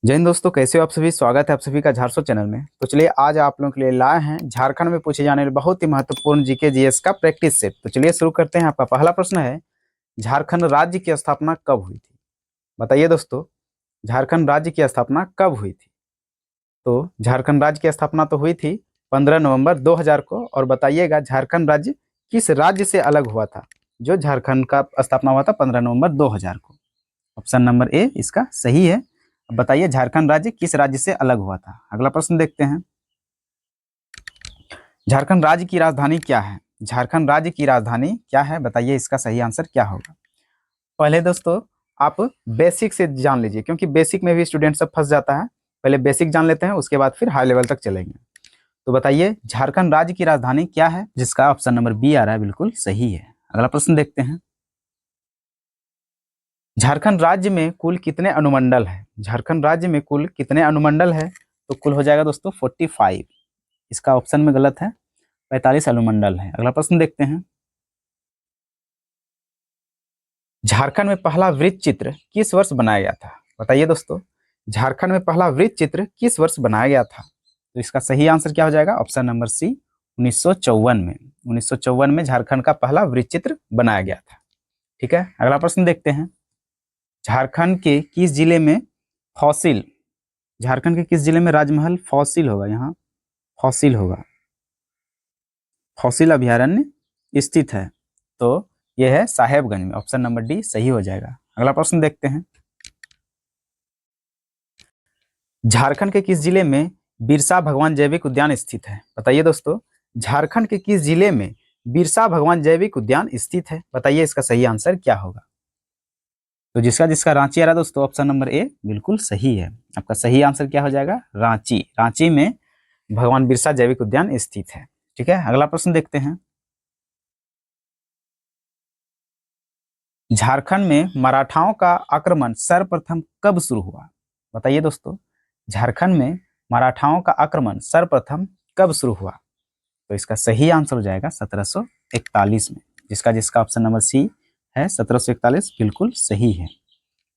जय हिंद दोस्तों, कैसे हो आप सभी। स्वागत है आप सभी का झारसो चैनल में। तो चलिए आज आप लोगों के लिए लाए हैं झारखंड में पूछे जाने वाले बहुत ही महत्वपूर्ण जीके जीएस का प्रैक्टिस सेट। तो चलिए शुरू करते हैं। आपका पहला प्रश्न है, झारखंड राज्य की स्थापना कब हुई थी। बताइए दोस्तों, झारखंड राज्य की स्थापना कब हुई थी। तो झारखंड राज्य की स्थापना तो हुई थी 15 नवंबर 2000 को। और बताइएगा झारखंड राज्य किस राज्य से अलग हुआ था। जो झारखंड का स्थापना हुआ था 15 नवंबर 2000 को। ऑप्शन नंबर ए इसका सही है। अब बताइए झारखंड राज्य किस राज्य से अलग हुआ था। अगला प्रश्न देखते हैं, झारखंड राज्य की राजधानी क्या है। झारखंड राज्य की राजधानी क्या है, बताइए इसका सही आंसर क्या होगा। पहले दोस्तों आप बेसिक से जान लीजिए, क्योंकि बेसिक में भी स्टूडेंट सब फंस जाता है। पहले बेसिक जान लेते हैं, उसके बाद फिर हाई लेवल तक चलेंगे। तो बताइए झारखंड राज्य की राजधानी क्या है, जिसका ऑप्शन नंबर बी आ रहा है बिल्कुल सही है। अगला प्रश्न देखते हैं, झारखंड राज्य में कुल कितने अनुमंडल है। झारखंड राज्य में कुल कितने अनुमंडल है। तो कुल हो जाएगा दोस्तों 45। इसका ऑप्शन में गलत है, 45 अनुमंडल है। अगला प्रश्न देखते हैं, झारखंड में पहला वृत्त चित्र किस वर्ष बनाया गया था। बताइए दोस्तों, झारखंड में पहला वृत्त चित्र किस वर्ष बनाया गया था। तो इसका सही आंसर क्या हो जाएगा, ऑप्शन नंबर सी 1954 में। 1954 में झारखंड का पहला वृत्त चित्र बनाया गया था। ठीक है, अगला प्रश्न देखते हैं, झारखंड के किस जिले में फॉसिल, झारखंड के किस जिले में राजमहल फॉसिल होगा। यहाँ फॉसिल होगा, फॉसिल अभयारण्य स्थित है। तो यह है साहेबगंज में। ऑप्शन नंबर डी सही हो जाएगा। अगला प्रश्न देखते हैं, झारखंड के किस जिले में बिरसा भगवान जैविक उद्यान स्थित है। बताइए दोस्तों, झारखंड के किस जिले में बिरसा भगवान जैविक उद्यान स्थित है। बताइए इसका सही आंसर क्या होगा। तो जिसका जिसका रांची आ रहा है दोस्तों, ऑप्शन नंबर ए बिल्कुल सही है। आपका सही आंसर क्या हो जाएगा, रांची। रांची में भगवान बिरसा जैविक उद्यान स्थित है। ठीक है, अगला प्रश्न देखते हैं, झारखंड में मराठाओं का आक्रमण सर्वप्रथम कब शुरू हुआ। बताइए दोस्तों, झारखंड में मराठाओं का आक्रमण सर्वप्रथम कब शुरू हुआ। तो इसका सही आंसर हो जाएगा 1741 में। जिसका जिसका ऑप्शन नंबर सी है 1741 बिल्कुल सही है।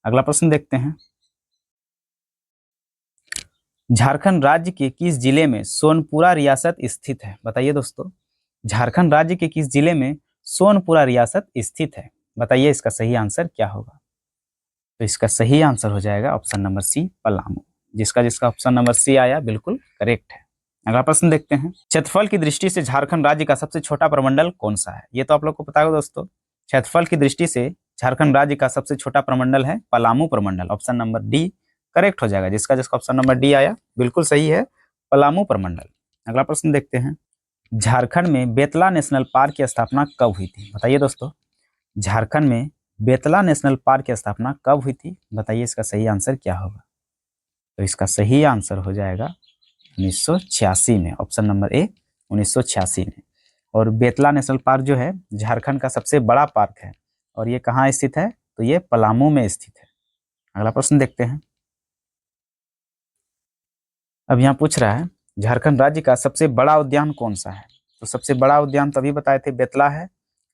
अगला प्रश्न देखते हैं, झारखंड राज्य के किस जिले में सोनपुरा रियासत स्थित है। बताइए दोस्तों, झारखंड राज्य के किस जिले में सोनपुरा रियासत स्थित है। बताइए इसका सही आंसर क्या होगा। तो इसका सही आंसर हो जाएगा ऑप्शन नंबर सी पलामू। जिसका जिसका ऑप्शन नंबर सी आया बिल्कुल करेक्ट है। अगला प्रश्न देखते हैं, क्षेत्रफल की दृष्टि से झारखंड राज्य का सबसे छोटा प्रमंडल कौन सा है। ये तो आप लोग को पता होगा दोस्तों। क्षेत्रफल की दृष्टि से झारखंड राज्य का सबसे छोटा प्रमंडल है पलामू प्रमंडल। ऑप्शन नंबर डी करेक्ट हो जाएगा। जिसका जिसका ऑप्शन नंबर डी आया बिल्कुल सही है, पलामू प्रमंडल। अगला प्रश्न देखते हैं, झारखंड में बेतला नेशनल पार्क की स्थापना कब हुई थी। बताइए दोस्तों, झारखंड में बेतला नेशनल पार्क की स्थापना कब हुई थी। बताइए इसका सही आंसर क्या होगा। तो इसका सही आंसर हो जाएगा 1986 में। ऑप्शन नंबर ए 1986 में। और बेतला नेशनल पार्क जो है झारखंड का सबसे बड़ा पार्क है। और ये कहाँ स्थित है, तो ये पलामू में स्थित है। अगला प्रश्न देखते हैं, अब यहाँ पूछ रहा है झारखंड राज्य का सबसे बड़ा उद्यान कौन सा है। तो सबसे बड़ा उद्यान तभी बताए थे बेतला है,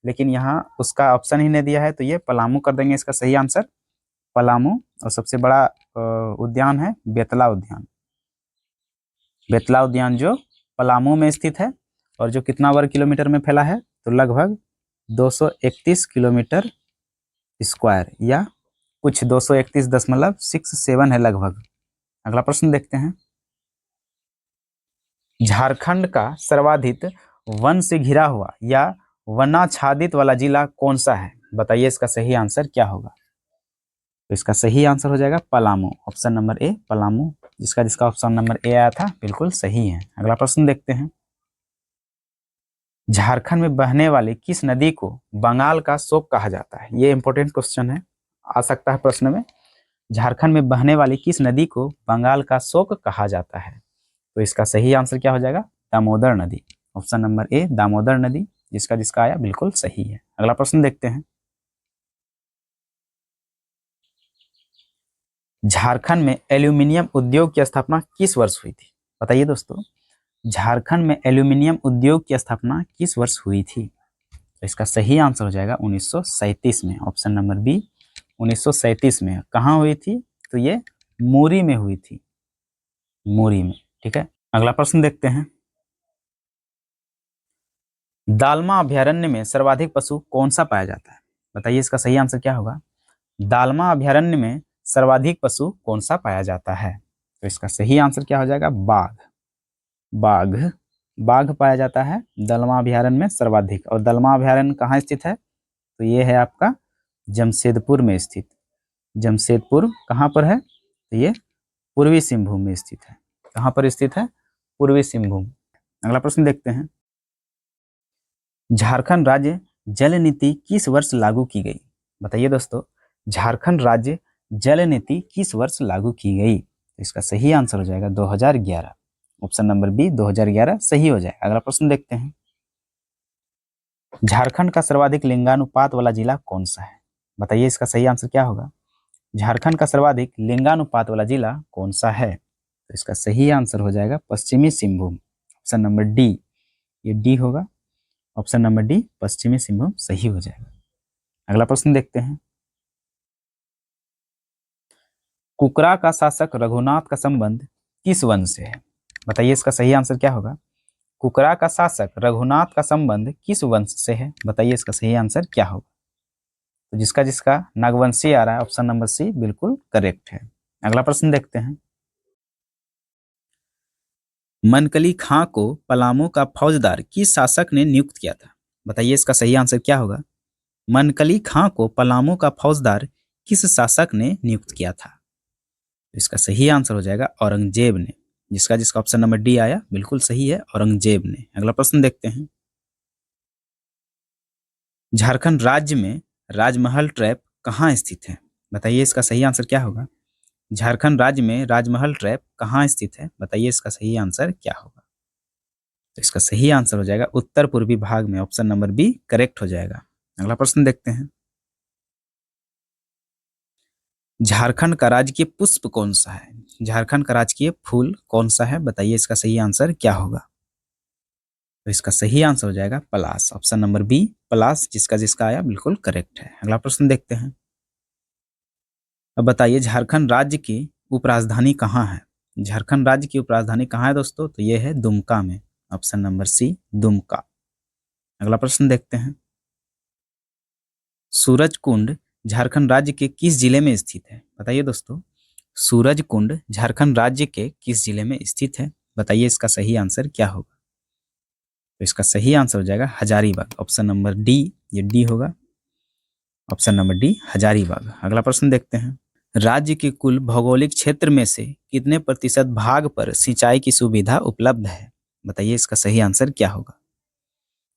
लेकिन यहाँ उसका ऑप्शन ही नहीं दिया है, तो ये पलामू कर देंगे इसका सही आंसर, पलामू। और सबसे बड़ा उद्यान है बेतला उद्यान। बेतला उद्यान जो पलामू में स्थित है और जो कितना वर्ग किलोमीटर में फैला है, तो लगभग 231 किलोमीटर स्क्वायर या कुछ 231.67 है लगभग। अगला प्रश्न देखते हैं, झारखंड का सर्वाधिक वन से घिरा हुआ या वनाच्छादित वाला जिला कौन सा है। बताइए इसका सही आंसर क्या होगा। तो इसका सही आंसर हो जाएगा Palamu. Option number A Palamu. जिसका जिसका ऑप्शन नंबर ए आया था बिल्कुल सही है। अगला प्रश्न देखते हैं, झारखंड में बहने वाली किस नदी को बंगाल का शोक कहा जाता है। ये इंपॉर्टेंट क्वेश्चन है, आ सकता है प्रश्न में। झारखंड में बहने वाली किस नदी को बंगाल का शोक कहा जाता है। तो इसका सही आंसर क्या हो जाएगा, दामोदर नदी। ऑप्शन नंबर ए दामोदर नदी। जिसका जिसका आया बिल्कुल सही है। अगला प्रश्न देखते हैं, झारखंड में एल्यूमिनियम उद्योग की स्थापना किस वर्ष हुई थी। बताइए दोस्तों, झारखंड में एल्यूमिनियम उद्योग की स्थापना किस वर्ष हुई थी। तो इसका सही आंसर हो जाएगा 1937 में। ऑप्शन नंबर बी 1937 में। कहाँ हुई थी, तो ये मुरी में हुई थी, मुरी में। ठीक है, अगला प्रश्न देखते हैं। दालमा अभयारण्य में सर्वाधिक पशु कौन सा पाया जाता है? बताइए इसका सही आंसर क्या होगा। दालमा अभयारण्य में सर्वाधिक पशु कौन सा पाया जाता है? तो इसका सही आंसर क्या हो जाएगा? बाघ। बाघ, बाघ पाया जाता है दालमा अभयारण्य में सर्वाधिक। और दालमा अभयारण्य कहाँ स्थित है? तो ये है आपका जमशेदपुर में स्थित। जमशेदपुर कहाँ पर है? तो ये पूर्वी सिंहभूम में स्थित है। कहाँ पर स्थित है? पूर्वी सिंहभूम। अगला प्रश्न देखते हैं। झारखंड राज्य जल नीति किस वर्ष लागू की गई? बताइए दोस्तों, झारखंड राज्य जल नीति किस वर्ष लागू की गई? तो इसका सही आंसर हो जाएगा 2011। ऑप्शन नंबर बी 2011 सही हो जाएगा। अगला प्रश्न देखते हैं। झारखंड का सर्वाधिक लिंगानुपात वाला जिला कौन सा है? बताइए इसका सही आंसर क्या होगा। झारखंड का सर्वाधिक लिंगानुपात वाला जिला कौन सा है? तो इसका सही आंसर हो जाएगा पश्चिमी सिंहभूम। ऑप्शन नंबर डी, ये डी होगा। ऑप्शन नंबर डी पश्चिमी सिंहभूम सही हो जाएगा। अगला प्रश्न देखते हैं। कुकरा का शासक रघुनाथ का संबंध किस वंश से है? बताइए इसका सही आंसर क्या होगा। कुकरा का शासक रघुनाथ का संबंध किस वंश से है? बताइए इसका सही आंसर क्या होगा। तो जिसका जिसका नागवंशी आ रहा है, ऑप्शन नंबर सी बिल्कुल करेक्ट है। अगला प्रश्न देखते हैं। मनकली खां को पलामू का फौजदार किस शासक ने नियुक्त किया था? बताइए इसका सही आंसर क्या होगा। मनकली खां को पलामू का फौजदार किस शासक ने नियुक्त किया था? इसका सही आंसर हो जाएगा औरंगजेब ने। जिसका जिसका ऑप्शन नंबर डी आया बिल्कुल सही है, औरंगजेब ने। अगला प्रश्न देखते हैं। झारखंड राज्य में राजमहल ट्रैप कहाँ स्थित है? बताइए इसका सही आंसर क्या होगा। झारखंड राज्य में राजमहल ट्रैप कहाँ स्थित है? बताइए इसका सही आंसर क्या होगा। तो इसका सही आंसर हो जाएगा उत्तर पूर्वी भाग में। ऑप्शन नंबर बी करेक्ट हो जाएगा। अगला प्रश्न देखते हैं। झारखंड का राजकीय पुष्प कौन सा है? झारखंड का राजकीय फूल कौन सा है? बताइए इसका सही आंसर क्या होगा। तो इसका सही आंसर हो जाएगा पलाश। ऑप्शन नंबर बी पलाश, जिसका जिसका आया बिल्कुल करेक्ट है। अगला प्रश्न देखते हैं। अब बताइए झारखंड राज्य की उपराजधानी कहाँ है? झारखंड राज्य की उपराजधानी कहाँ है दोस्तों? तो ये है दुमका में। Option number C Dumka. अगला प्रश्न देखते हैं। सूरज कुंड झारखंड राज्य के किस जिले में स्थित है? बताइए दोस्तों, सूरज कुंड झारखंड राज्य के किस जिले में स्थित है? बताइए इसका सही आंसर क्या होगा। तो इसका सही आंसर हो जाएगा हजारीबाग। ऑप्शन नंबर डी, ये डी होगा। Option number D Hazaribagh. अगला प्रश्न देखते हैं। राज्य के कुल भौगोलिक क्षेत्र में से कितने प्रतिशत भाग पर सिंचाई की सुविधा उपलब्ध है? बताइए इसका सही आंसर क्या होगा।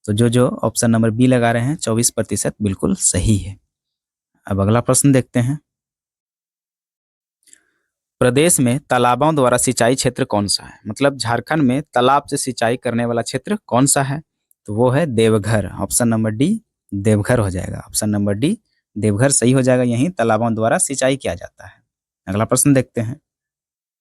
तो जो ऑप्शन नंबर बी लगा रहे हैं 24% बिल्कुल सही है। अब अगला प्रश्न देखते हैं। प्रदेश में तालाबों द्वारा सिंचाई क्षेत्र कौन सा है? मतलब झारखंड में तालाब से सिंचाई करने वाला क्षेत्र कौन सा है? तो वो है Deoghar. Option number D Deoghar हो जाएगा। ऑप्शन नंबर डी देवघर सही हो जाएगा। यहीं तालाबों द्वारा सिंचाई किया जाता है। अगला प्रश्न देखते हैं।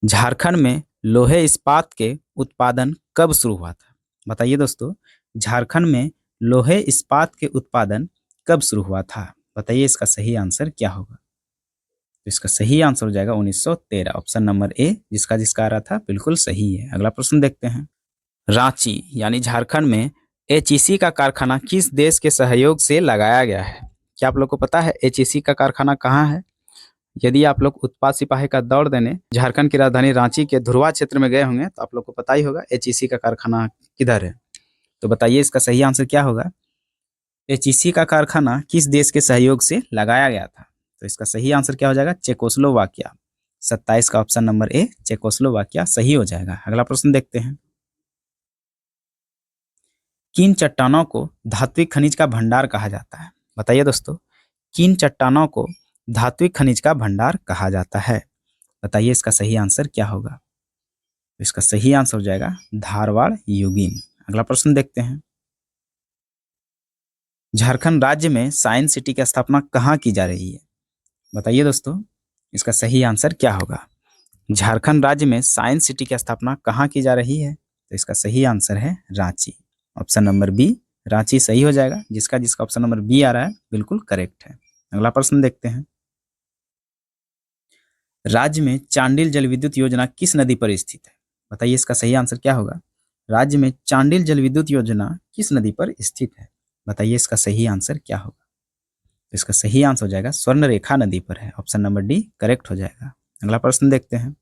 झारखंड में लोहे इस्पात के उत्पादन कब शुरू हुआ था? बताइए दोस्तों, झारखंड में लोहे इस्पात के उत्पादन कब शुरू हुआ था? बताइए इसका सही आंसर क्या होगा। तो इसका सही आंसर हो जाएगा 1913। ऑप्शन नंबर ए जिसका जिसका आ रहा था बिल्कुल सही है। अगला प्रश्न देखते हैं। रांची यानी झारखंड में एचईसी का कारखाना किस देश के सहयोग से लगाया गया है? क्या आप लोग को पता है एचईसी का कारखाना कहाँ है? यदि आप लोग उत्पाद सिपाही का दौड़ देने झारखंड की राजधानी रांची के धुरवा क्षेत्र में गए होंगे तो आप लोग को पता ही होगा एचईसी का कारखाना किधर है। तो बताइए इसका सही आंसर क्या होगा। एचईसी का कारखाना किस देश के सहयोग से लगाया गया था? तो इसका सही आंसर क्या हो जाएगा। चेकोस्लोवाकिया। 27 का ऑप्शन नंबर ए चेकोस्लोवाकिया सही हो जाएगा। अगला प्रश्न देखते हैं। किन चट्टानों को धात्विक खनिज का भंडार कहा जाता है? बताइए दोस्तों, किन चट्टानों को धात्विक खनिज का भंडार कहा जाता है? बताइए इसका सही आंसर क्या होगा। इसका सही आंसर हो जाएगा धारवाड़ यूगिन। अगला प्रश्न देखते हैं। झारखंड राज्य में साइंस सिटी की स्थापना कहाँ की जा रही है? बताइए दोस्तों, इसका सही आंसर क्या होगा। झारखंड राज्य में साइंस सिटी की स्थापना कहाँ की जा रही है? तो इसका सही आंसर है Ranchi. Option number B Ranchi सही हो जाएगा। जिसका जिसका ऑप्शन नंबर बी आ रहा है बिल्कुल करेक्ट है। अगला प्रश्न देखते हैं। राज्य में चांडिल जल विद्युत योजना किस नदी पर स्थित है? बताइए इसका सही आंसर क्या होगा? राज्य में चांडिल जल विद्युत योजना किस नदी पर स्थित है? बताइए इसका सही आंसर क्या होगा? तो इसका सही आंसर हो जाएगा स्वर्णरेखा नदी पर है। ऑप्शन नंबर डी करेक्ट हो जाएगा। अगला प्रश्न देखते हैं।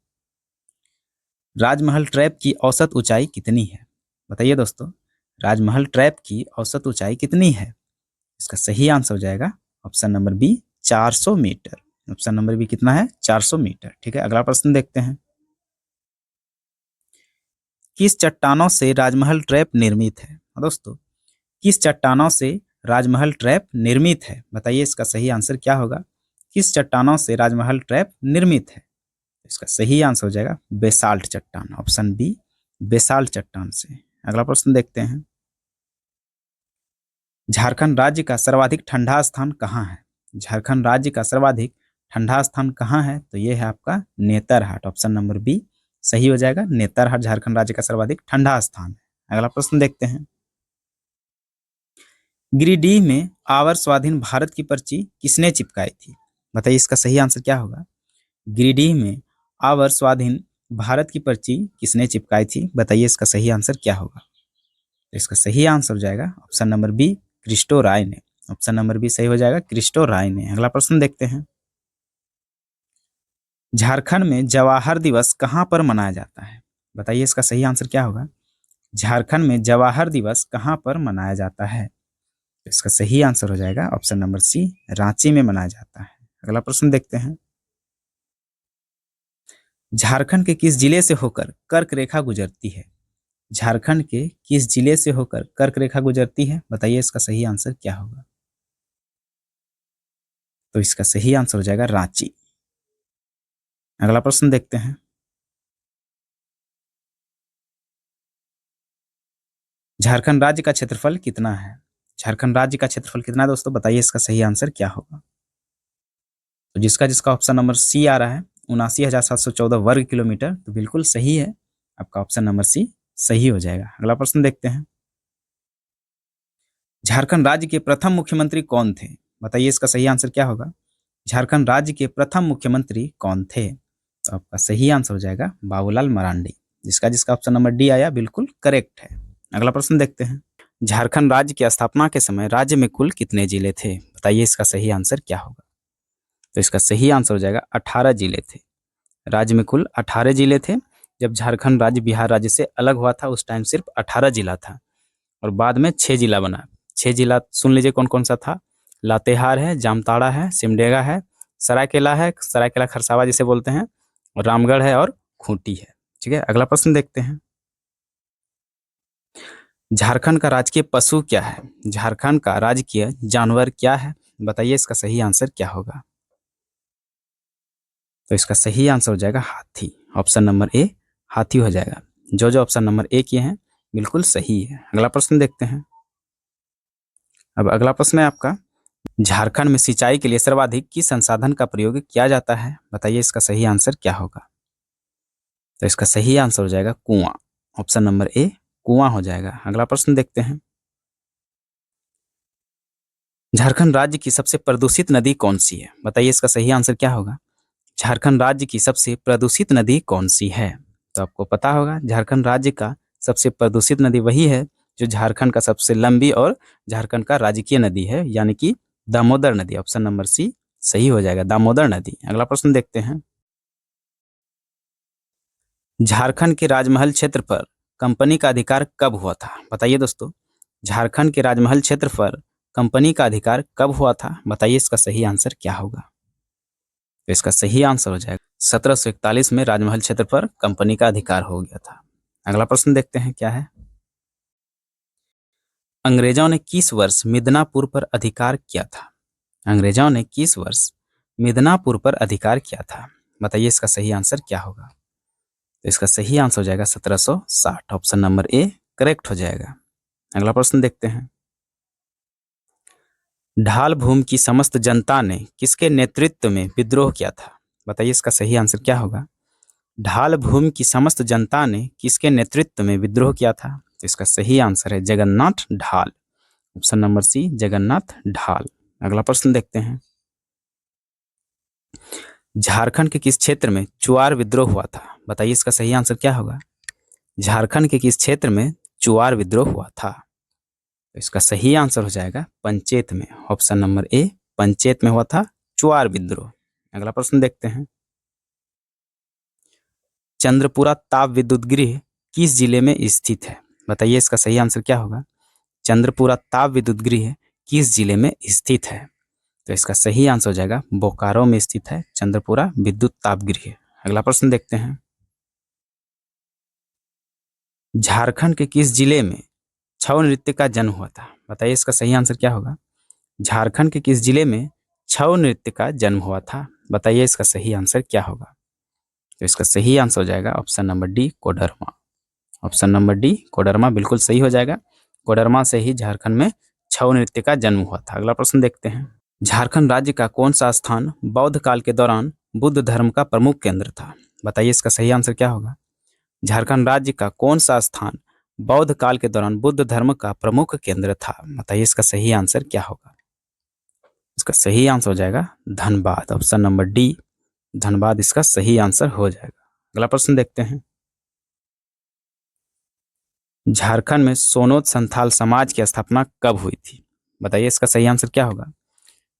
राजमहल ट्रैप की औसत ऊंचाई कितनी है? बताइए दोस्तों, राजमहल ट्रैप की औसत ऊंचाई कितनी है? इसका सही आंसर हो जाएगा option number B 400 metre. Option number B कितना है? 400 मीटर। ठीक है, अगला प्रश्न देखते हैं। किस चट्टानों से राजमहल ट्रैप निर्मित है? दोस्तों, किस चट्टानों से राजमहल ट्रैप निर्मित है? बताइए इसका सही आंसर क्या होगा? किस चट्टानों से राजमहल ट्रैप निर्मित है? इसका सही आंसर हो जाएगा बेसाल्ट चट्टान। ऑप्शन बी बेसाल्ट चट्टान से। अगला प्रश्न देखते हैं। झारखंड राज्य का सर्वाधिक ठंडा स्थान कहाँ है? झारखंड राज्य का सर्वाधिक ठंडा स्थान कहाँ है? तो ये है आपका नेतरहाट। ऑप्शन नंबर बी सही हो जाएगा। नेतरहाट झारखंड राज्य का सर्वाधिक ठंडा स्थान है। अगला प्रश्न देखते हैं। गिरिडीह में आवर स्वाधीन भारत की पर्ची किसने चिपकाई थी? बताइए इसका सही आंसर क्या होगा? गिरिडीह में आवर स्वाधीन भारत की पर्ची किसने चिपकाई थी? बताइए इसका सही आंसर क्या होगा? तो इसका सही आंसर हो जाएगा ऑप्शन नंबर बी क्रिस्टो राय ने। ऑप्शन नंबर बी सही हो जाएगा, क्रिस्टो राय ने। अगला प्रश्न देखते हैं। झारखंड में जवाहर दिवस कहां पर मनाया जाता है? बताइए इसका सही आंसर क्या होगा? झारखंड में जवाहर दिवस कहां पर मनाया जाता है? तो इसका सही आंसर हो जाएगा ऑप्शन नंबर सी रांची में मनाया जाता है। अगला प्रश्न देखते हैं। झारखंड के किस जिले से होकर कर्क रेखा गुजरती है? झारखंड के किस जिले से होकर कर्क रेखा गुजरती है? बताइए इसका सही आंसर क्या होगा? तो इसका सही आंसर हो जाएगा रांची। अगला प्रश्न देखते हैं। झारखंड राज्य का क्षेत्रफल कितना है? झारखंड राज्य का क्षेत्रफल कितना है दोस्तों? बताइए इसका सही आंसर क्या होगा? तो जिसका जिसका ऑप्शन नंबर सी आ रहा है 79,714 वर्ग किलोमीटर, तो बिल्कुल सही है। आपका ऑप्शन नंबर सी सही हो जाएगा। अगला प्रश्न देखते हैं। झारखंड राज्य के प्रथम मुख्यमंत्री कौन थे? बताइए इसका सही आंसर क्या होगा? झारखंड राज्य के प्रथम मुख्यमंत्री कौन थे? तो आपका सही आंसर हो जाएगा बाबूलाल मरांडी। जिसका जिसका ऑप्शन नंबर डी आया बिल्कुल करेक्ट है। अगला प्रश्न देखते हैं। झारखंड राज्य की स्थापना के समय राज्य में कुल कितने जिले थे? बताइए इसका सही आंसर क्या होगा? तो इसका सही आंसर हो जाएगा 18 जिले थे। राज्य में कुल 18 जिले थे। जब झारखंड राज्य बिहार राज्य से अलग हुआ था उस टाइम सिर्फ 18 जिला था और बाद में 6 जिला बना। 6 जिला सुन लीजिए कौन कौन सा था। लातेहार है, जामताड़ा है, सिमडेगा है, सरायकेला है, सरायकेला खरसावा जिसे बोलते हैं, और रामगढ़ है और खूंटी है। ठीक है, अगला प्रश्न देखते हैं। झारखंड का राजकीय पशु क्या है? झारखंड का राजकीय जानवर क्या है? बताइए इसका सही आंसर क्या होगा? तो इसका सही आंसर हो जाएगा हाथी। ऑप्शन नंबर ए हाथी हो जाएगा। जो जो ऑप्शन नंबर ए किए हैं बिल्कुल सही है। अगला प्रश्न देखते हैं। अब अगला प्रश्न है आपका, झारखंड में सिंचाई के लिए सर्वाधिक किस संसाधन का प्रयोग किया जाता है? बताइए इसका सही आंसर क्या होगा? तो इसका सही आंसर हो जाएगा कुआं। ऑप्शन नंबर ए कुआं हो जाएगा। अगला प्रश्न देखते हैं। झारखंड राज्य की सबसे प्रदूषित नदी कौन सी है? बताइए इसका सही आंसर क्या होगा? झारखंड राज्य की सबसे प्रदूषित नदी कौन सी है? तो आपको पता होगा झारखंड राज्य का सबसे प्रदूषित नदी वही है जो झारखंड का सबसे लंबी और झारखंड का राजकीय नदी है, यानी कि दामोदर नदी। ऑप्शन नंबर सी सही हो जाएगा, दामोदर नदी। अगला प्रश्न देखते हैं। झारखंड के राजमहल क्षेत्र पर कंपनी का अधिकार कब हुआ था? बताइए दोस्तों, झारखंड के राजमहल क्षेत्र पर कंपनी का अधिकार कब हुआ था? बताइए इसका सही आंसर क्या होगा? तो इसका सही आंसर हो जाएगा 1741 में राजमहल क्षेत्र पर कंपनी का अधिकार हो गया था। अगला प्रश्न देखते हैं क्या है। अंग्रेजों ने किस वर्ष मिदनापुर पर अधिकार किया था? अंग्रेजों ने किस वर्ष मिदनापुर पर अधिकार किया था? बताइए इसका सही आंसर क्या होगा? तो इसका सही आंसर हो जाएगा 1760। ऑप्शन नंबर ए करेक्ट हो जाएगा। अगला प्रश्न देखते हैं। ढाल भूमि की समस्त जनता ने किसके नेतृत्व में विद्रोह किया था? बताइए इसका सही आंसर क्या होगा? ढाल भूमि की समस्त जनता ने किसके नेतृत्व में विद्रोह किया था? तो इसका सही आंसर है जगन्नाथ ढाल। ऑप्शन नंबर सी जगन्नाथ ढाल। अगला प्रश्न देखते हैं। झारखंड के किस क्षेत्र में चुआर विद्रोह हुआ था? बताइए इसका सही आंसर क्या होगा? झारखंड के किस क्षेत्र में चुआर विद्रोह हुआ था? तो इसका सही आंसर हो जाएगा पंचेत में। ऑप्शन नंबर ए, पंचेत में हुआ था चुआर विद्रोह। अगला प्रश्न देखते हैं। चंद्रपुरा ताप विद्युत गृह किस जिले में स्थित है? बताइए इसका सही आंसर क्या होगा? चंद्रपुरा ताप विद्युत गृह किस जिले में स्थित है? तो इसका सही आंसर हो जाएगा बोकारो में स्थित है चंद्रपुरा विद्युत ताप गृह। अगला प्रश्न देखते हैं। झारखंड के किस जिले में छऊ नृत्य का जन्म हुआ था? बताइए इसका सही आंसर क्या होगा? झारखंड के किस जिले में छऊ नृत्य का जन्म हुआ था? बताइए इसका सही आंसर क्या होगा? तो इसका सही आंसर हो जाएगा option number D, Koderma. Option number D, Koderma बिल्कुल सही हो जाएगा। कोडरमा से ही झारखंड में छऊ नृत्य का जन्म हुआ था। अगला प्रश्न देखते हैं। झारखंड राज्य का कौन सा स्थान बौद्ध काल के दौरान बुद्ध धर्म का प्रमुख केंद्र था? बताइए इसका सही आंसर क्या होगा? झारखंड राज्य का कौन सा स्थान बौद्ध काल के दौरान बुद्ध धर्म का प्रमुख केंद्र था? बताइए इसका सही आंसर क्या होगा? इसका सही आंसर हो जाएगा Dhanbad. Option number D, Dhanbad इसका सही आंसर हो जाएगा। अगला प्रश्न देखते हैं। झारखंड में सोनोत संथाल समाज की स्थापना कब हुई थी? बताइए इसका सही आंसर क्या होगा?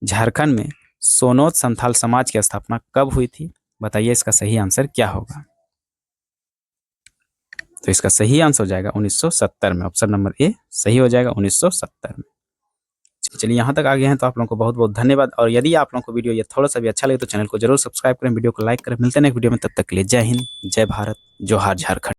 झारखंड में सोनोत संथाल समाज की स्थापना कब हुई थी? बताइए इसका सही आंसर क्या होगा? तो इसका सही आंसर हो जाएगा 1970 में। ऑप्शन नंबर ए सही हो जाएगा 1970 में। चलिए यहाँ तक आ गए हैं तो आप लोगों को बहुत बहुत धन्यवाद। और यदि आप लोगों को वीडियो ये थोड़ा सा भी अच्छा लगे तो चैनल को जरूर सब्सक्राइब करें, वीडियो को लाइक करें। मिलते हैं नेक्स्ट वीडियो में, तब तक के लिए जय हिंद, जय भारत, जोहार झारखंड।